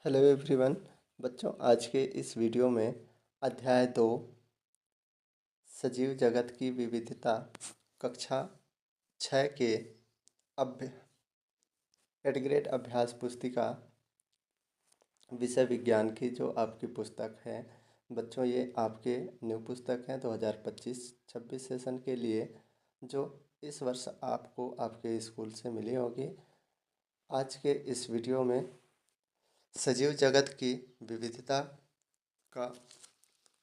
Hello everyone. बच्चों, आज के इस वीडियो में अध्याय 2 सजीव जगत की विविधता कक्षा 6 के अभ्य एडग्रेड अभ्यास पुस्तिका विषय विज्ञान की जो आपकी पुस्तक है बच्चों, ये आपके न्यू पुस्तक है 2025-26 सेशन के लिए, जो इस वर्ष आपको आपके स्कूल से मिली होगी। आज के इस वीडियो में सजीव जगत की विविधता का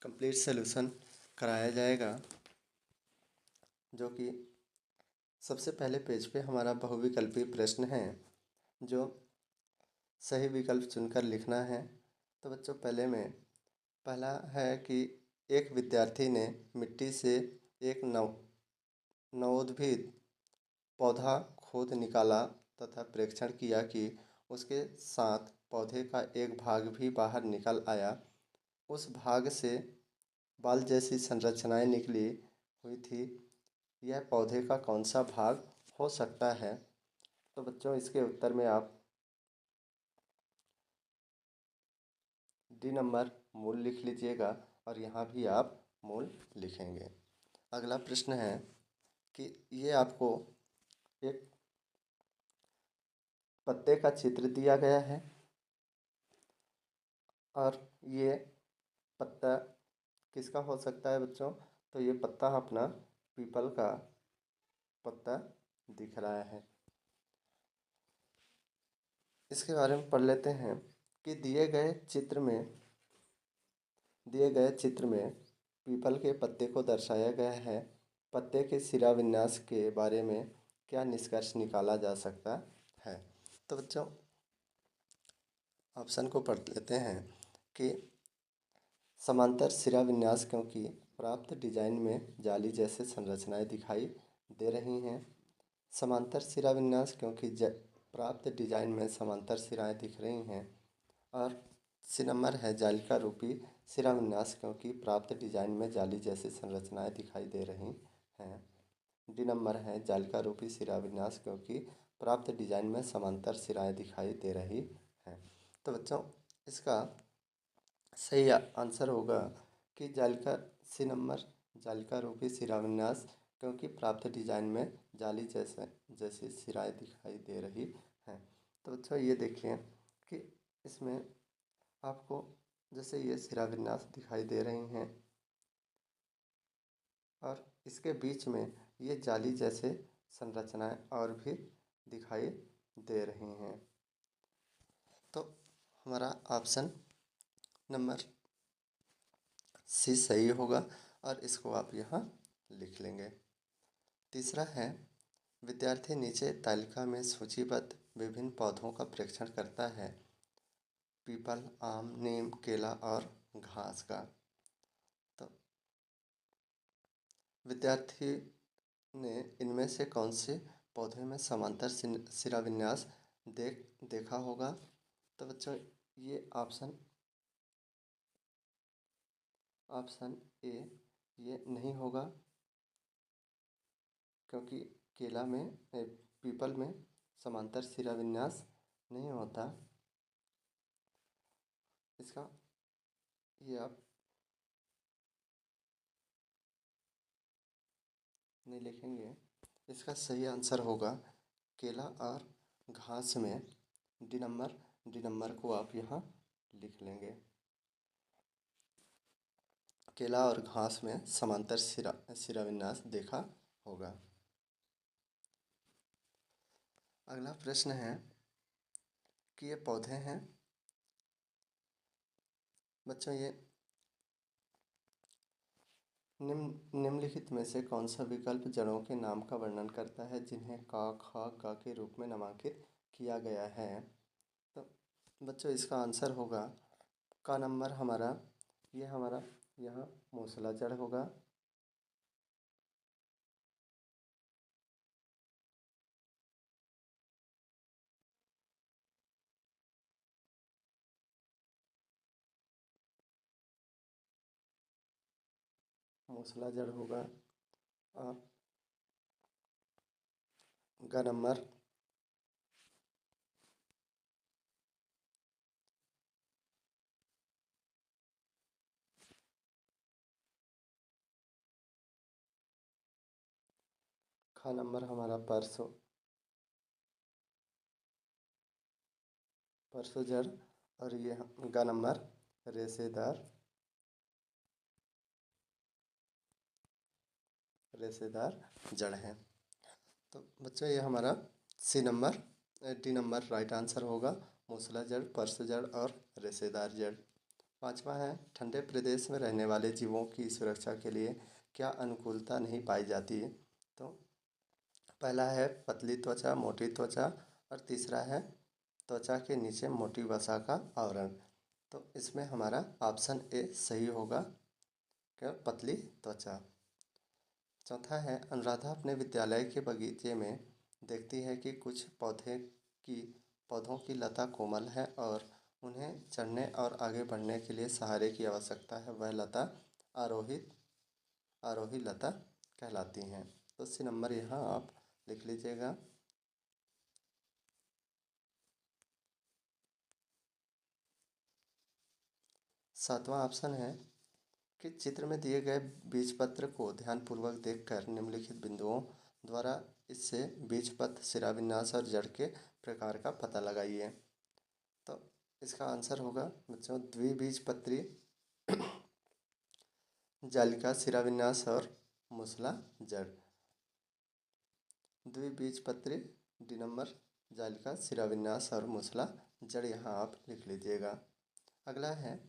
कंप्लीट सॉल्यूशन कराया जाएगा, जो कि सबसे पहले पेज पे हमारा बहुविकल्पी प्रश्न है, जो सही विकल्प चुनकर लिखना है। तो बच्चों, पहला है कि एक विद्यार्थी ने मिट्टी से एक नवोद्भिद पौधा खोद निकाला तथा प्रेक्षण किया कि उसके साथ पौधे का एक भाग भी बाहर निकल आया। उस भाग से बाल जैसी संरचनाएं निकली हुई थी। यह पौधे का कौन सा भाग हो सकता है? तो बच्चों, इसके उत्तर में आप डी नंबर मूल लिख लीजिएगा और यहाँ भी आप मूल लिखेंगे। अगला प्रश्न है कि ये आपको एक पत्ते का चित्र दिया गया है और ये पत्ता किसका हो सकता है बच्चों? तो ये पत्ता अपना पीपल का पत्ता दिख रहा है। इसके बारे में पढ़ लेते हैं कि दिए गए चित्र में पीपल के पत्ते को दर्शाया गया है। पत्ते के शिराविन्यास के बारे में क्या निष्कर्ष निकाला जा सकता है? तो बच्चों, ऑप्शन को पढ़ लेते हैं कि समांतर शिराविन्यास क्योंकि प्राप्त डिजाइन में जाली जैसे संरचनाएं दिखाई दे रही हैं। समांतर शिराविन्यास क्योंकि प्राप्त डिजाइन में समांतर सिराएं दिख रही हैं। और सी नंबर है जालिका रूपी शिराविन्यास क्योंकि प्राप्त डिजाइन में जाली जैसी संरचनाएं दिखाई दे रही हैं। डी नंबर है जालिका रूपी शिराविन्यास क्योंकि प्राप्त डिजाइन में समांतर सिराएं दिखाई दे रही हैं। तो बच्चों, इसका सही आंसर होगा कि सी नंबर जालिका रूपी शिराविन्यास क्योंकि प्राप्त डिजाइन में जाली जैसी सिराएं दिखाई दे रही हैं। तो बच्चों, ये देखिए कि इसमें आपको जैसे ये शिराविन्यास दिखाई दे रही हैं और इसके बीच में ये जाली जैसे संरचनाएं और भी दिखाई दे रही हैं। तो हमारा ऑप्शन नंबर सी सही होगा और इसको आप यहाँ लिख लेंगे। तीसरा है विद्यार्थी नीचे तालिका में सूचीबद्ध विभिन्न पौधों का प्रेक्षण करता है। पीपल, आम, नीम, केला और घास का। तो विद्यार्थी ने इनमें से कौन से पौधे में समांतर शिराविन्यास देखा होगा? तो बच्चों, ये ऑप्शन ए ये नहीं होगा, क्योंकि पीपल में समांतर शिराविन्यास नहीं होता। इसका ये आप नहीं लिखेंगे। इसका सही आंसर होगा केला और घास में। डी नंबर को आप यहाँ लिख लेंगे। केला और घास में समांतर शिराविन्यास देखा होगा। अगला प्रश्न है कि ये पौधे हैं बच्चों, ये निम्नलिखित में से कौन सा विकल्प जड़ों के नाम का वर्णन करता है जिन्हें का, ख, ग के रूप में नामांकित किया गया है? तो बच्चों, इसका आंसर होगा का नंबर हमारा यहाँ मूसला जड़ होगा। मूसला जड़ होगा और ग नंबर ख नंबर हमारा परसों, परसों जड़। और ये ग नंबर रेशेदार, रेशेदार जड़ है। तो बच्चों ये हमारा C number, D number right answer होगा। मूसला जड़, पर्श जड़ और रेशेदार जड़। पांचवा है, ठंडे प्रदेश में रहने वाले जीवों की सुरक्षा के लिए क्या अनुकूलता नहीं पाई जाती है? तो पहला है पतली त्वचा, मोटी त्वचा, और तीसरा है त्वचा के नीचे मोटी वसा का आवरण। तो इसमें हमारा ऑप्शन ए सही होगा, क्या पतली त्वचा। चौथा है, अनुराधा अपने विद्यालय के बगीचे में देखती है कि कुछ पौधों की लता कोमल है और उन्हें चढ़ने और आगे बढ़ने के लिए सहारे की आवश्यकता है। वह लता आरोही लता कहलाती हैं। तो सी नंबर यहाँ आप लिख लीजिएगा। सातवां ऑप्शन है कि चित्र में दिए गए बीजपत्र को ध्यानपूर्वक देखकर निम्नलिखित बिंदुओं द्वारा इससे बीजपत्र, शिराविन्यास और जड़ के प्रकार का पता लगाइए। तो इसका आंसर होगा बच्चों द्विबीजपत्री, जालिका, शिराविन्यास और मूसला जड़। द्विबीजपत्री डी नंबर, जालिका, शिराविन्यास और मूसला जड़ यहाँ आप लिख लीजिएगा। अगला है,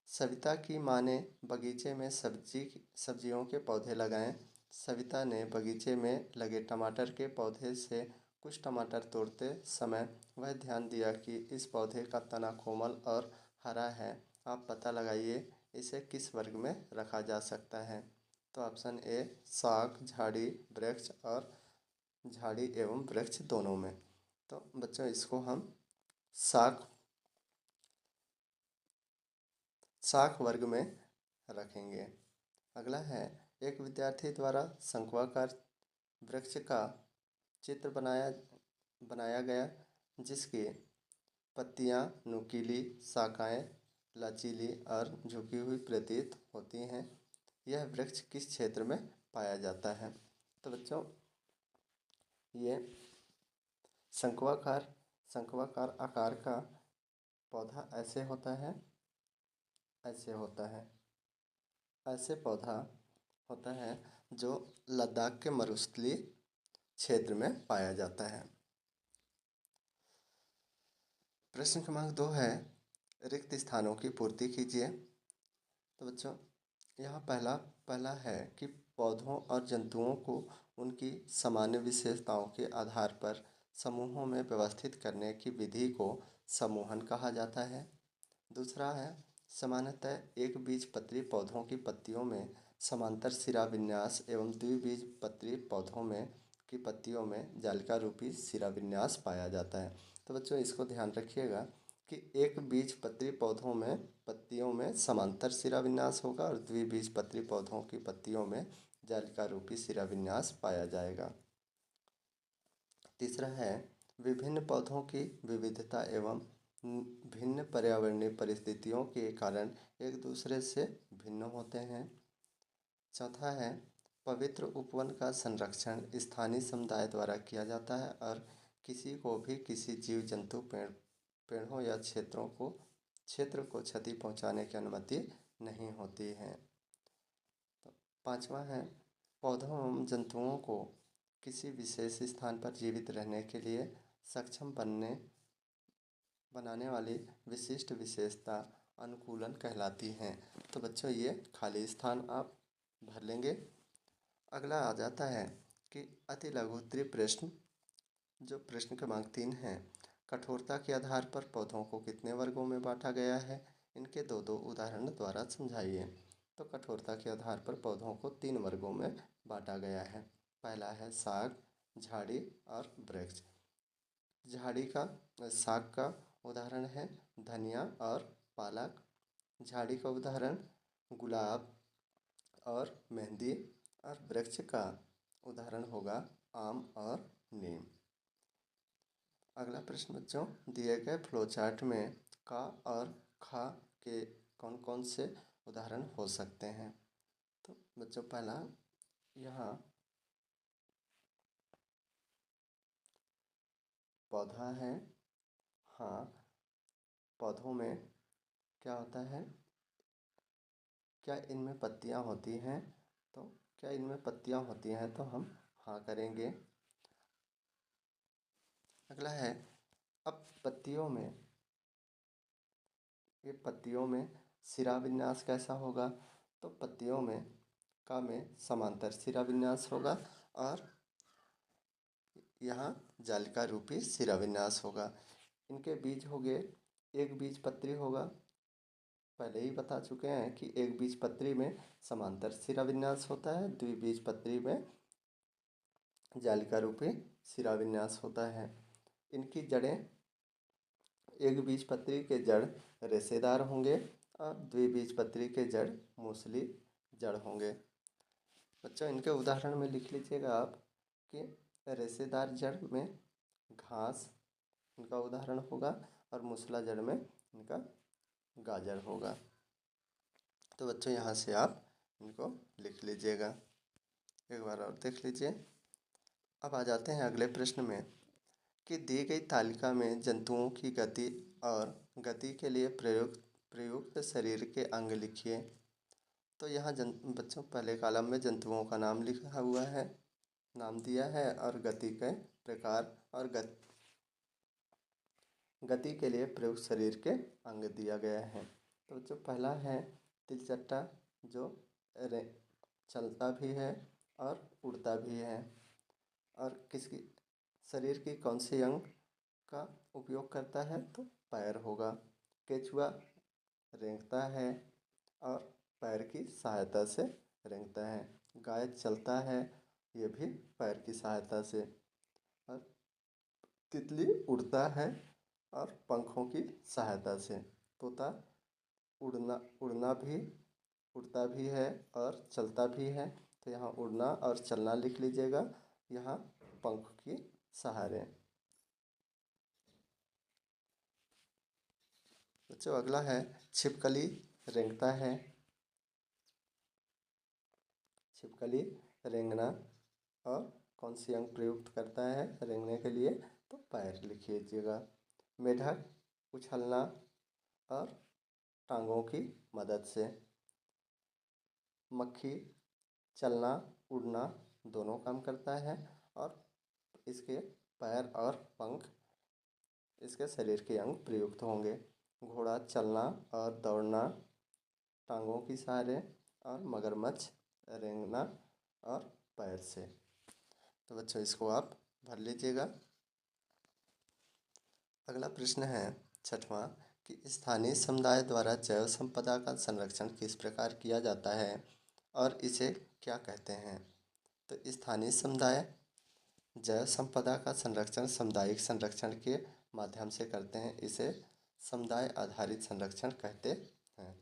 सविता की माँ ने बगीचे में सब्जियों के पौधे लगाए। सविता ने बगीचे में लगे टमाटर के पौधे से कुछ टमाटर तोड़ते समय वह ध्यान दिया कि इस पौधे का तना कोमल और हरा है। आप पता लगाइए इसे किस वर्ग में रखा जा सकता है। तो ऑप्शन ए साग, झाड़ी, वृक्ष और झाड़ी एवं वृक्ष दोनों में। तो बच्चों इसको हम साग वर्ग में रखेंगे। अगला है, एक विद्यार्थी द्वारा शंक्वाकार वृक्ष का चित्र बनाया गया जिसकी पत्तियां नुकीली, शाखाएं लचीली और झुकी हुई प्रतीत होती हैं। यह वृक्ष किस क्षेत्र में पाया जाता है? तो बच्चों ये शंक्वाकार आकार का पौधा ऐसे होता है, ऐसे पौधा होता है जो लद्दाख के मरुस्थलीय क्षेत्र में पाया जाता है। प्रश्न क्रमांक 2 है, रिक्त स्थानों की पूर्ति कीजिए। तो बच्चों यहाँ पहला है कि पौधों और जंतुओं को उनकी सामान्य विशेषताओं के आधार पर समूहों में व्यवस्थित करने की विधि को समूहन कहा जाता है। दूसरा है, सामान्यतः एक बीजपत्री पौधों की पत्तियों में समांतर सिरा विन्यास एवं द्विबीजपत्री पौधों में की पत्तियों में जालिका रूपी सिरा विन्यास पाया जाता है। तो बच्चों इसको ध्यान रखिएगा कि एक बीजपत्री पौधों में पत्तियों में समांतर सिरा विन्यास होगा और द्विबीजपत्री पौधों की पत्तियों में जालिका रूपी सिरा विन्यास पाया जाएगा। तीसरा है, विभिन्न पौधों की विविधता एवं भिन्न पर्यावरणीय परिस्थितियों के कारण एक दूसरे से भिन्न होते हैं। चौथा है, पवित्र उपवन का संरक्षण स्थानीय समुदाय द्वारा किया जाता है और किसी को भी किसी जीव जंतु, पेड़ों या क्षेत्र को क्षति पहुंचाने की अनुमति नहीं होती है। तो पांचवा है, पौधों एवं जंतुओं को किसी विशेष स्थान पर जीवित रहने के लिए सक्षम बनाने वाली विशिष्ट विशेषता अनुकूलन कहलाती हैं। तो बच्चों ये खाली स्थान आप भर लेंगे। अगला आ जाता है कि अति लघु उत्तरीय प्रश्न, जो प्रश्न क्रमांक 3 है, कठोरता के आधार पर पौधों को कितने वर्गों में बांटा गया है? इनके दो उदाहरण द्वारा समझाइए। तो कठोरता के आधार पर पौधों को 3 वर्गों में बांटा गया है। पहला है साग, झाड़ी और वृक्ष। साग का उदाहरण है धनिया और पालक। झाड़ी का उदाहरण गुलाब और मेहंदी और वृक्ष का उदाहरण होगा आम और नीम। अगला प्रश्न बच्चों, दिए गए फ्लो चार्ट में का और खा के कौन कौन से उदाहरण हो सकते हैं? तो बच्चों पहला यहाँ पौधा है। हाँ, पौधों में क्या होता है? क्या इनमें पत्तियाँ होती हैं? तो क्या इनमें पत्तियाँ होती हैं तो हम हाँ करेंगे। अगला है, अब पत्तियों में सिरा विन्यास कैसा होगा? तो पत्तियों में समांतर सिरा विन्यास होगा और यहाँ जालिका रूपी सिरा विन्यास होगा। इनके बीज हो गए, एक बीजपत्री होगा। पहले ही बता चुके हैं कि एक बीजपत्री में समांतर सिरा विन्यास होता है, द्विबीजपत्री में जालिका रूपी सिरा विन्यास होता है। इनकी जड़ें, एक बीजपत्री के जड़ रेशेदार होंगे और द्विबीजपत्री के जड़ मूसली जड़ होंगे। बच्चों, इनके उदाहरण में लिख लीजिएगा आप कि रेशेदार जड़ में घास इनका उदाहरण होगा और मूसला जड़ में इनका गाजर होगा। तो बच्चों, यहाँ से आप इनको लिख लीजिएगा। एक बार और देख लीजिए। अब आ जाते हैं अगले प्रश्न में कि दी गई तालिका में जंतुओं की गति के लिए प्रयुक्त शरीर के अंग लिखिए। तो यहाँ बच्चों पहले कॉलम में जंतुओं का नाम लिखा हुआ है, नाम दिया है और गति के प्रकार और गति के लिए प्रयुक्त शरीर के अंग दिया गया है। तो जो पहला है तिलचट्टा, जो चलता भी है और उड़ता भी है। और किसकी शरीर की कौन सी अंग का उपयोग करता है? तो पैर होगा। केचुआ रेंगता है और पैर की सहायता से रेंगता है। गाय चलता है, ये भी पैर की सहायता से। और तितली उड़ता है और पंखों की सहायता से। तोता उड़ता भी है और चलता भी है। तो यहाँ उड़ना और चलना लिख लीजिएगा, यहाँ पंख की सहारे। बच्चों, अगला है छिपकली रेंगता है। छिपकली रेंगना और कौन सी अंग प्रयुक्त करता है रेंगने के लिए? तो पैर लिख लीजिएगा। मेढक उछलना और टांगों की मदद से। मक्खी चलना उड़ना दोनों काम करता है और इसके पैर और पंख इसके शरीर के अंग प्रयुक्त होंगे। घोड़ा चलना और दौड़ना टांगों की सहारे और मगरमच्छ रेंगना और पैर से। तो बच्चों, इसको आप भर लीजिएगा। अगला प्रश्न है छठवां कि स्थानीय समुदाय द्वारा जैव संपदा का संरक्षण किस प्रकार किया जाता है और इसे क्या कहते हैं? तो स्थानीय समुदाय जैव संपदा का संरक्षण सामुदायिक संरक्षण के माध्यम से करते हैं। इसे समुदाय आधारित संरक्षण कहते हैं।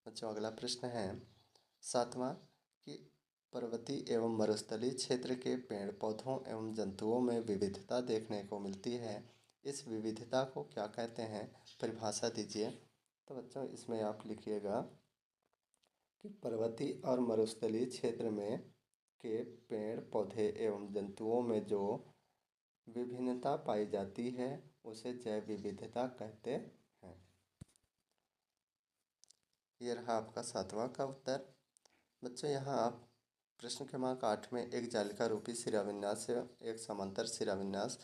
बच्चों, अगला प्रश्न है सातवां कि पर्वतीय एवं मरुस्थलीय क्षेत्र के पेड़ पौधों एवं जंतुओं में विविधता देखने को मिलती है। इस विविधता को क्या कहते हैं? परिभाषा दीजिए। तो बच्चों, इसमें आप लिखिएगा कि पर्वतीय और मरुस्थलीय क्षेत्र में के पेड़ पौधे एवं जंतुओं में जो विभिन्नता पाई जाती है उसे जैव विविधता कहते हैं। ये रहा आपका सातवां का उत्तर। बच्चों, यहाँ आप प्रश्न क्रमांक 8 में एक जालिका रूपी शिराविन्यास से एक समांतर शिराविन्यास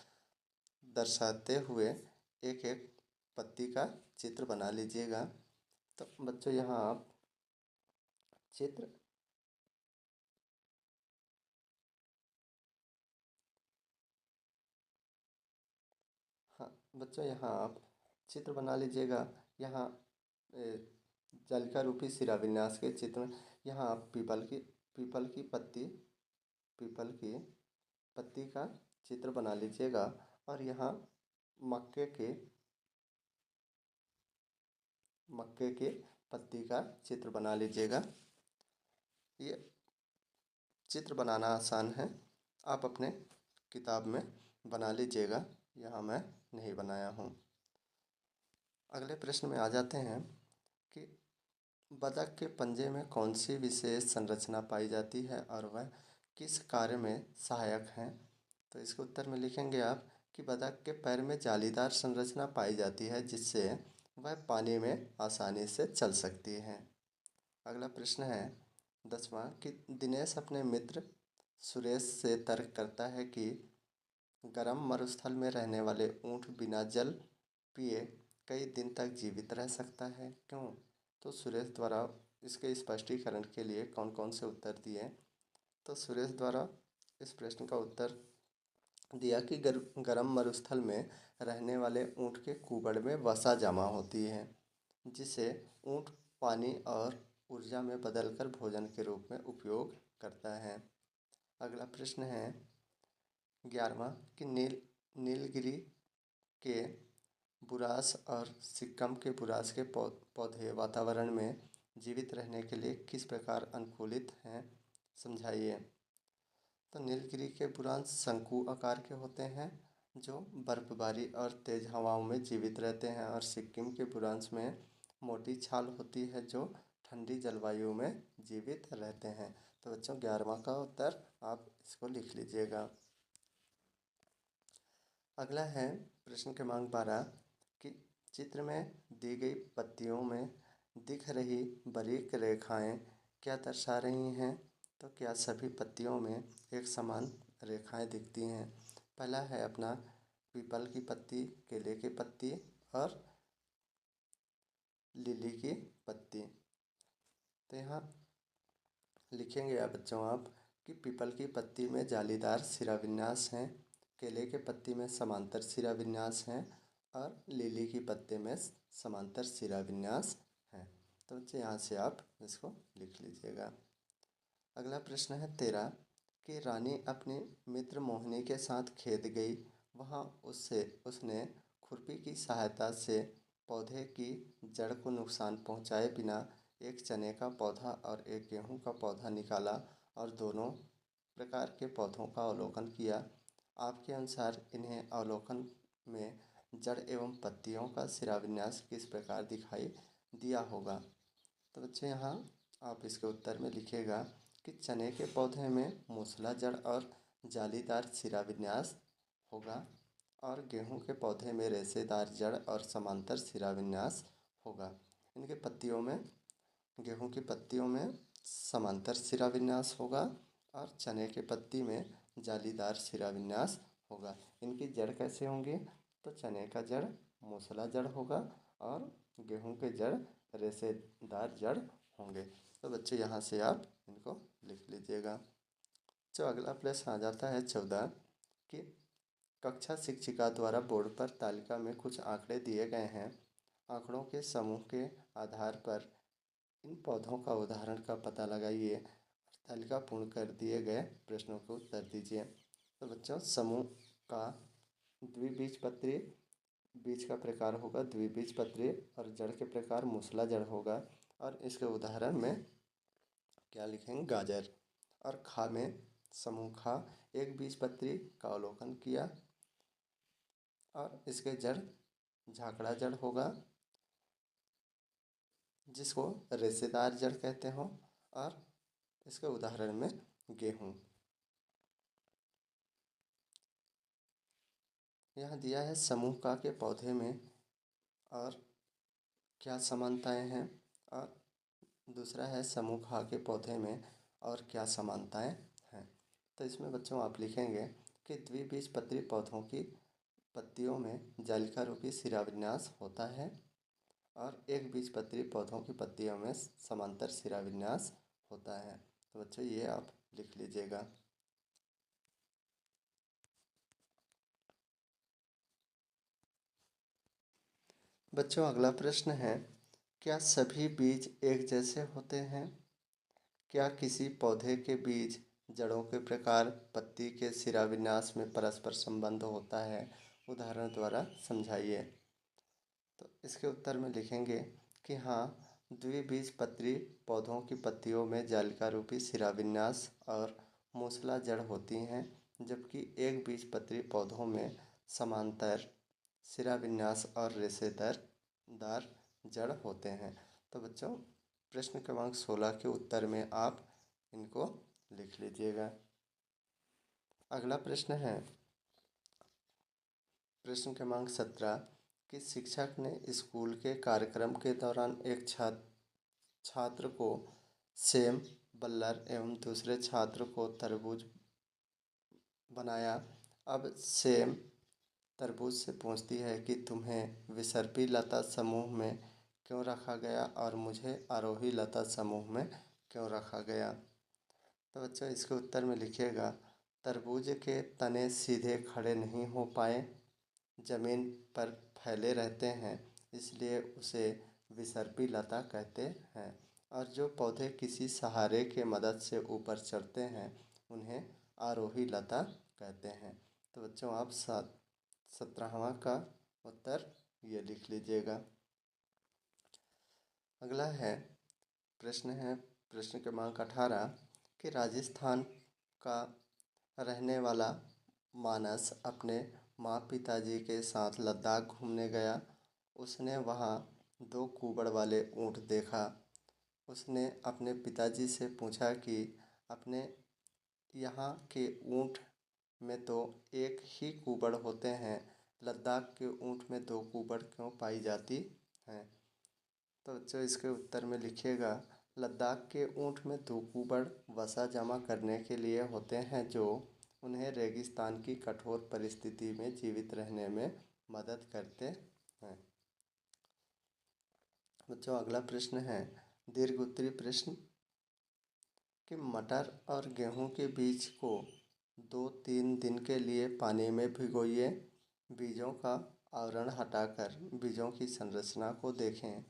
दर्शाते हुए एक एक पत्ती का चित्र बना लीजिएगा। तो बच्चों, यहाँ आप चित्र हाँ बच्चों, यहाँ आप चित्र बना लीजिएगा। यहाँ जालिका रूपी शिराविन्यास के चित्र में यहाँ आप पीपल की पत्ती का चित्र बना लीजिएगा और यहाँ मक्के के पत्ती का चित्र बना लीजिएगा। ये चित्र बनाना आसान है, आप अपने किताब में बना लीजिएगा, यहाँ मैं नहीं बनाया हूँ। अगले प्रश्न में आ जाते हैं कि बतख के पंजे में कौन सी विशेष संरचना पाई जाती है और वह किस कार्य में सहायक हैं? तो इसके उत्तर में लिखेंगे आप कि बतख के पैर में जालीदार संरचना पाई जाती है जिससे वह पानी में आसानी से चल सकती है। अगला प्रश्न है 10वां कि दिनेश अपने मित्र सुरेश से तर्क करता है कि गर्म मरुस्थल में रहने वाले ऊंट बिना जल पिए कई दिन तक जीवित रह सकता है, क्यों? तो सुरेश द्वारा इसके स्पष्टीकरण के लिए कौन कौन से उत्तर दिए। तो सुरेश द्वारा इस प्रश्न का उत्तर दिया कि गर्म मरुस्थल में रहने वाले ऊंट के कुबड़ में वसा जमा होती है जिसे ऊंट पानी और ऊर्जा में बदलकर भोजन के रूप में उपयोग करता है। अगला प्रश्न है 11वां कि नीलगिरी के बुरास और सिक्किम के बुरास के पौधे वातावरण में जीवित रहने के लिए किस प्रकार अनुकूलित हैं, समझाइए। तो नीलगिरी के बुरांश शंकु आकार के होते हैं जो बर्फबारी और तेज हवाओं में जीवित रहते हैं, और सिक्किम के बुरांश में मोटी छाल होती है जो ठंडी जलवायु में जीवित रहते हैं। तो बच्चों 11वां का उत्तर आप इसको लिख लीजिएगा। अगला है प्रश्न क्रमांक 12 कि चित्र में दी गई पत्तियों में दिख रही बारीक रेखाएं क्या दर्शा रही हैं। तो क्या सभी पत्तियों में एक समान रेखाएं दिखती हैं। पहला है अपना पीपल की पत्ती, केले की पत्ती और लिली की पत्ती। तो यहाँ लिखेंगे आप बच्चों आप कि पीपल की पत्ती में जालीदार शिराविन्यास हैं, केले के पत्ती में समांतर शिराविन्यास हैं और लिली की पत्ते में समांतर शिराविन्यास हैं। तो बच्चे यहाँ से आप इसको लिख लीजिएगा। अगला प्रश्न है 13 कि रानी अपनी मित्र मोहिनी के साथ खेत गई। वहाँ उसने खुरपी की सहायता से पौधे की जड़ को नुकसान पहुँचाए बिना एक चने का पौधा और एक गेहूं का पौधा निकाला और दोनों प्रकार के पौधों का अवलोकन किया। आपके अनुसार इन्हें अवलोकन में जड़ एवं पत्तियों का शिराविन्यास किस प्रकार दिखाई दिया होगा। तो बच्चे यहाँ आप इसके उत्तर में लिखिएगा कि चने के पौधे में मूसला जड़ और जालीदार शिराविन्यास होगा और गेहूं के पौधे में रेशेदार जड़ और समांतर शिराविन्यास होगा। इनके पत्तियों में गेहूं की पत्तियों में समांतर शिराविन्यास होगा और चने के पत्ती में जालीदार शिराविन्यास होगा। इनकी जड़ कैसे होंगी। तो चने का जड़ मूसला जड़ होगा और गेहूं के जड़ रेशेदार जड़ होंगे। तो बच्चे यहाँ से आप इनको लिख लीजिएगा। जो अगला प्रश्न आ जाता है 14 कि कक्षा शिक्षिका द्वारा बोर्ड पर तालिका में कुछ आंकड़े दिए गए हैं। आंकड़ों के समूह के आधार पर इन पौधों का उदाहरण का पता लगाइए और तालिका पूर्ण कर दिए गए प्रश्नों को उत्तर दीजिए। तो बच्चों समूह का द्विबीजपत्री, बीज का प्रकार होगा द्विबीजपत्री और जड़ के प्रकार मूसला जड़ होगा। और इसके उदाहरण में क्या लिखेंगे, गाजर। और खा में समूह खा एक बीजपत्री का अवलोकन किया और इसके जड़ झाकड़ा जड़ होगा जिसको रेशेदार जड़ कहते हो। और इसके उदाहरण में गेहूँ। यहाँ दिया है समूह का के पौधे में और क्या समानताएं हैं, और दूसरा है समूह खा के पौधे में और क्या समानताएं हैं। तो इसमें बच्चों आप लिखेंगे कि द्विबीजपत्री पौधों की पत्तियों में जालिका रूपी शिराविन्यास होता है और एक बीजपत्री पौधों की पत्तियों में समांतर शिराविन्यास होता है। तो बच्चों ये आप लिख लीजिएगा। बच्चों अगला प्रश्न है क्या सभी बीज एक जैसे होते हैं। क्या किसी पौधे के बीज, जड़ों के प्रकार, पत्ती के शिराविन्यास में परस्पर संबंध होता है, उदाहरण द्वारा समझाइए। तो इसके उत्तर में लिखेंगे कि हाँ, द्विबीजपत्री पौधों की पत्तियों में जालिका रूपी शिराविन्यास और मूसला जड़ होती हैं, जबकि एक बीजपत्री पौधों में समांतर शिराविन्यास और रेशेदार जड़ होते हैं। तो बच्चों प्रश्न क्रमांक 16 के उत्तर में आप इनको लिख लीजिएगा। अगला प्रश्न है प्रश्न क्रमांक 17 कि शिक्षक ने स्कूल के कार्यक्रम के दौरान एक छात्र को सेम, बल्लर एवं दूसरे छात्र को तरबूज बनाया। अब सेम तरबूज से पूछती है कि तुम्हें विसर्पी लता समूह में क्यों रखा गया और मुझे आरोही लता समूह में क्यों रखा गया। तो बच्चों इसके उत्तर में लिखिएगा, तरबूज के तने सीधे खड़े नहीं हो पाए, जमीन पर फैले रहते हैं, इसलिए उसे विसर्पी लता कहते हैं। और जो पौधे किसी सहारे के मदद से ऊपर चढ़ते हैं उन्हें आरोही लता कहते हैं। तो बच्चों आप 17वां का उत्तर ये लिख लीजिएगा। अगला प्रश्न क्रमांक 18 कि राजस्थान का रहने वाला मानस अपने माँ पिताजी के साथ लद्दाख घूमने गया। उसने वहाँ 2 कुबड़ वाले ऊँट देखा। उसने अपने पिताजी से पूछा कि अपने यहाँ के ऊँट में तो एक ही कुबड़ होते हैं, लद्दाख के ऊँट में 2 कुबड़ क्यों पाई जाती हैं। तो बच्चों इसके उत्तर में लिखिएगा, लद्दाख के ऊँट में 2 कुबड़ वसा जमा करने के लिए होते हैं जो उन्हें रेगिस्तान की कठोर परिस्थिति में जीवित रहने में मदद करते हैं। बच्चों अगला प्रश्न है दीर्घ उत्तरी प्रश्न कि मटर और गेहूं के बीज को 2-3 दिन के लिए पानी में भिगोइए। बीजों का आवरण हटाकर बीजों की संरचना को देखें।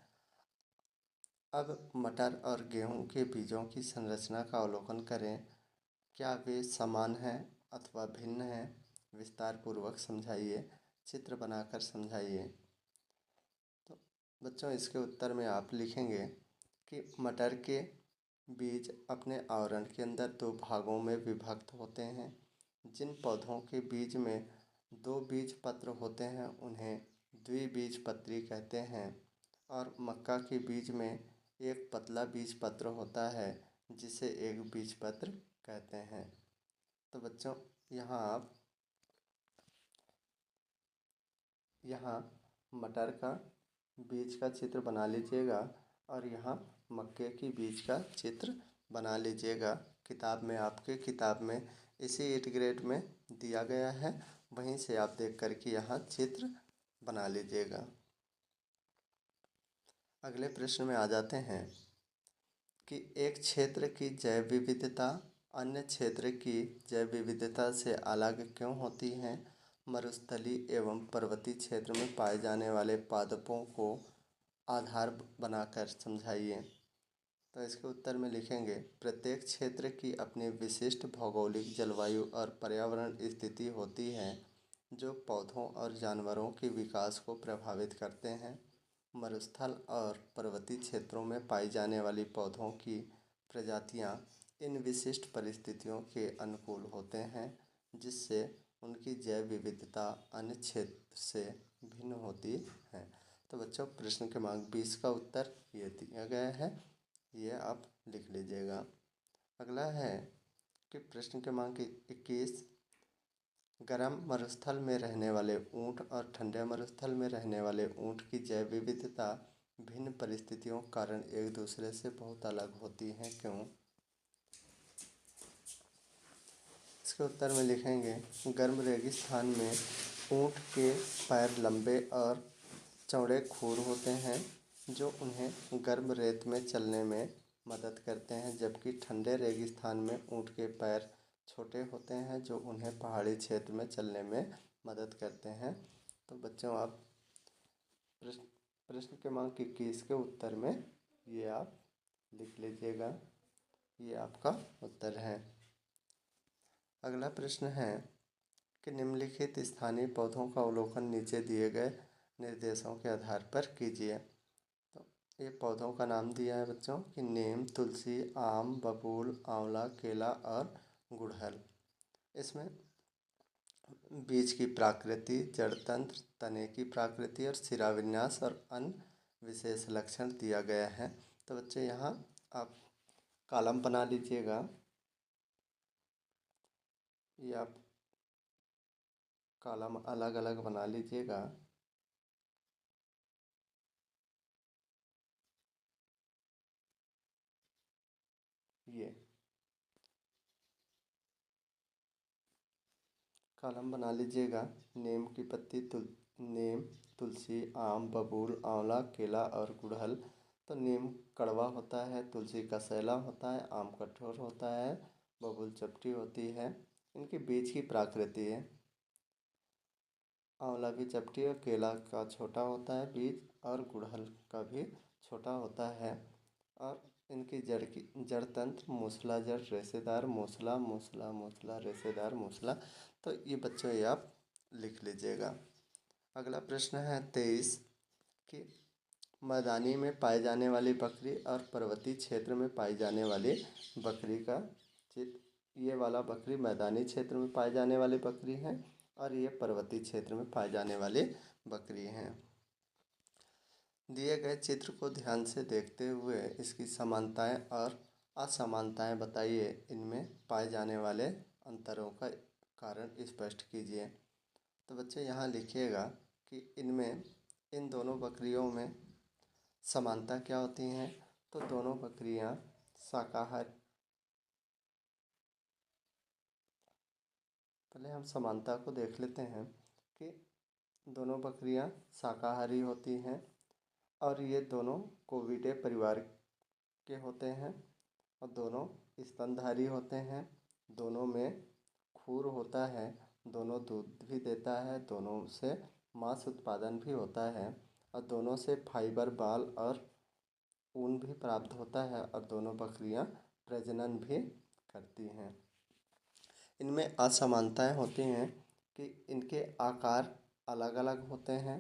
अब मटर और गेहूं के बीजों की संरचना का अवलोकन करें। क्या वे समान हैं अथवा भिन्न हैं? विस्तार पूर्वक समझाइए, चित्र बनाकर समझाइए। तो बच्चों इसके उत्तर में आप लिखेंगे कि मटर के बीज अपने आवरण के अंदर 2 भागों में विभक्त होते हैं। जिन पौधों के बीज में 2 बीज पत्र होते हैं उन्हें द्विबीजपत्री कहते हैं। और मक्का के बीज में एक पतला बीज पत्र होता है जिसे एक बीजपत्र कहते हैं। तो बच्चों यहाँ मटर का बीज का चित्र बना लीजिएगा और यहाँ मक्के की बीज का चित्र बना लीजिएगा। आपके किताब में इसी 8 ग्रेड में दिया गया है, वहीं से आप देख कर के यहाँ चित्र बना लीजिएगा। अगले प्रश्न में आ जाते हैं कि एक क्षेत्र की जैव विविधता अन्य क्षेत्र की जैव विविधता से अलग क्यों होती है? मरुस्थलीय एवं पर्वतीय क्षेत्र में पाए जाने वाले पादपों को आधार बनाकर समझाइए। तो इसके उत्तर में लिखेंगे, प्रत्येक क्षेत्र की अपनी विशिष्ट भौगोलिक जलवायु और पर्यावरण स्थिति होती है जो पौधों और जानवरों के विकास को प्रभावित करते हैं। मरुस्थल और पर्वतीय क्षेत्रों में पाई जाने वाली पौधों की प्रजातियां इन विशिष्ट परिस्थितियों के अनुकूल होते हैं जिससे उनकी जैव विविधता अन्य क्षेत्र से भिन्न होती है। तो बच्चों प्रश्न क्रमांक 20 का उत्तर ये दिया गया है, ये आप लिख लीजिएगा। अगला है कि प्रश्न क्रमांक 21 गर्म मरुस्थल में रहने वाले ऊँट और ठंडे मरुस्थल में रहने वाले ऊँट की जैव विविधता भिन्न परिस्थितियों के कारण एक दूसरे से बहुत अलग होती हैं, क्यों? इसके उत्तर में लिखेंगे, गर्म रेगिस्तान में ऊँट के पैर लंबे और चौड़े खुर होते हैं जो उन्हें गर्म रेत में चलने में मदद करते हैं, जबकि ठंडे रेगिस्तान में ऊँट के पैर छोटे होते हैं जो उन्हें पहाड़ी क्षेत्र में चलने में मदद करते हैं। तो बच्चों आप प्रश्न क्रमांक 21 के उत्तर में ये आप लिख लीजिएगा, ये आपका उत्तर है। अगला प्रश्न है कि निम्नलिखित स्थानीय पौधों का अवलोकन नीचे दिए गए निर्देशों के आधार पर कीजिए। तो ये पौधों का नाम दिया है बच्चों कि नीम, तुलसी, आम, बबूल, आंवला, केला और गुड़हल। इसमें बीज की प्राकृति, जड़ तंत्र, तने की प्राकृति और सिरा विन्यास और अन्य विशेष लक्षण दिया गया है। तो बच्चे यहाँ आप कॉलम बना लीजिएगा, ये आप कॉलम अलग अलग बना लीजिएगा। ये कॉलम बना लीजिएगा। नीम की पत्ती, नीम, तुलसी, आम, बबूल, आंवला, केला और गुड़हल। तो नीम कड़वा होता है, तुलसी कसैला होता है, आम कठोर होता है, बबूल चपटी होती है। इनके बीज की प्राकृति है। आंवला भी चपटी और केला का छोटा होता है बीज, और गुड़हल का भी छोटा होता है। और इनकी जड़ तंत्र मूसला जड़, रेशेदार, मूसला मूसला मूसला, रेशेदार, मूसला। तो ये बच्चों ये आप लिख लीजिएगा। अगला प्रश्न है 23 कि मैदानी में पाई जाने वाली बकरी और पर्वतीय क्षेत्र में पाई जाने वाली बकरी का चित्र। ये वाला बकरी मैदानी क्षेत्र में पाई जाने वाली बकरी है और ये पर्वतीय क्षेत्र में पाई जाने वाली बकरी हैं। दिए गए चित्र को ध्यान से देखते हुए इसकी समानताएं और असमानताएं बताइए। इनमें पाए जाने वाले अंतरों का कारण स्पष्ट कीजिए। तो बच्चे यहाँ लिखिएगा कि इनमें, इन दोनों बकरियों में समानता क्या होती हैं। तो दोनों बकरियाँ शाकाहारी, पहले हम समानता को देख लेते हैं कि दोनों बकरियां शाकाहारी होती हैं और ये दोनों कोविडे परिवार के होते हैं और दोनों स्तनधारी होते हैं। दोनों में खूर होता है, दोनों दूध भी देता है, दोनों से मांस उत्पादन भी होता है और दोनों से फाइबर, बाल और ऊन भी प्राप्त होता है और दोनों बकरियां प्रजनन भी करती हैं। इनमें असमानताएं होती हैं कि इनके आकार अलग अलग होते हैं,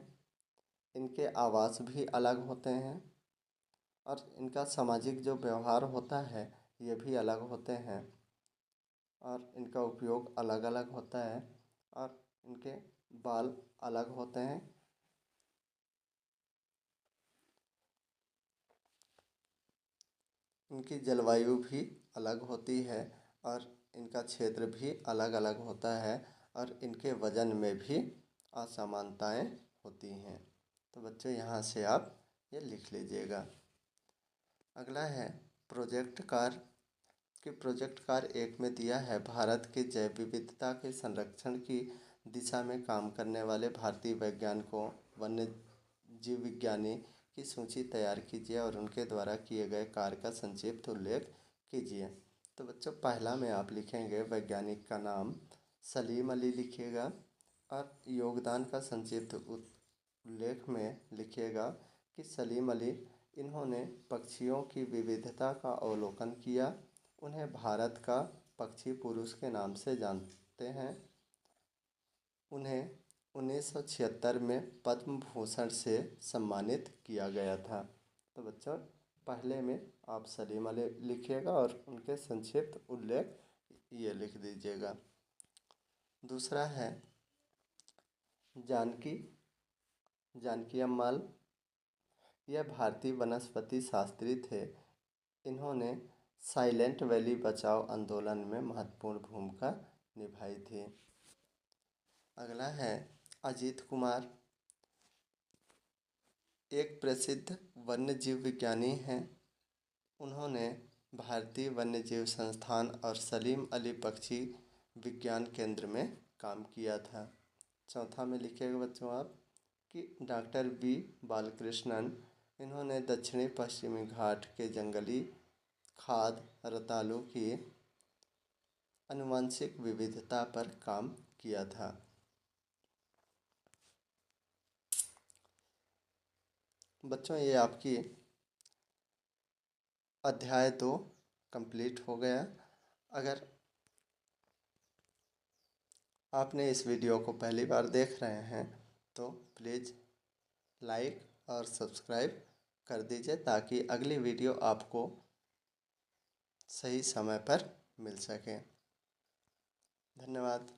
इनके आवास भी अलग होते हैं और इनका सामाजिक जो व्यवहार होता है ये भी अलग होते हैं और इनका उपयोग अलग अलग होता है और इनके बाल अलग होते हैं। इनकी जलवायु भी अलग होती है और इनका क्षेत्र भी अलग अलग होता है और इनके वजन में भी असमानताएं होती हैं। तो बच्चों यहाँ से आप ये लिख लीजिएगा। अगला है प्रोजेक्ट कार्य कि प्रोजेक्ट कार्य 1 में दिया है, भारत के जैव विविधता के संरक्षण की दिशा में काम करने वाले भारतीय वैज्ञानिकों, वन्य जीव विज्ञानी की सूची तैयार कीजिए और उनके द्वारा किए गए कार्य का संक्षिप्त उल्लेख कीजिए। तो बच्चों पहला में आप लिखेंगे वैज्ञानिक का नाम, सलीम अली लिखिएगा और योगदान का संक्षिप्त उल्लेख में लिखिएगा कि सलीम अली, इन्होंने पक्षियों की विविधता का अवलोकन किया। उन्हें भारत का पक्षी पुरुष के नाम से जानते हैं। उन्हें 1976 में पद्म भूषण से सम्मानित किया गया था। तो बच्चों पहले में आप सलीम अली लिखिएगा और उनके संक्षिप्त उल्लेख ये लिख दीजिएगा। दूसरा है जानकी अम्माल। यह भारतीय वनस्पति शास्त्री थे। इन्होंने साइलेंट वैली बचाओ आंदोलन में महत्वपूर्ण भूमिका निभाई थी। अगला है अजीत कुमार, एक प्रसिद्ध वन्यजीव विज्ञानी हैं। उन्होंने भारतीय वन्यजीव संस्थान और सलीम अली पक्षी विज्ञान केंद्र में काम किया था। चौथा में लिखिएगा बच्चों आप कि डॉक्टर बी बालकृष्णन, इन्होंने दक्षिणी पश्चिमी घाट के जंगली खाद रतालू की आनुवंशिक विविधता पर काम किया था। बच्चों ये आपकी अध्याय 2 कंप्लीट हो गया। अगर आपने इस वीडियो को पहली बार देख रहे हैं तो प्लीज़ लाइक और सब्सक्राइब कर दीजिए ताकि अगली वीडियो आपको सही समय पर मिल सके। धन्यवाद।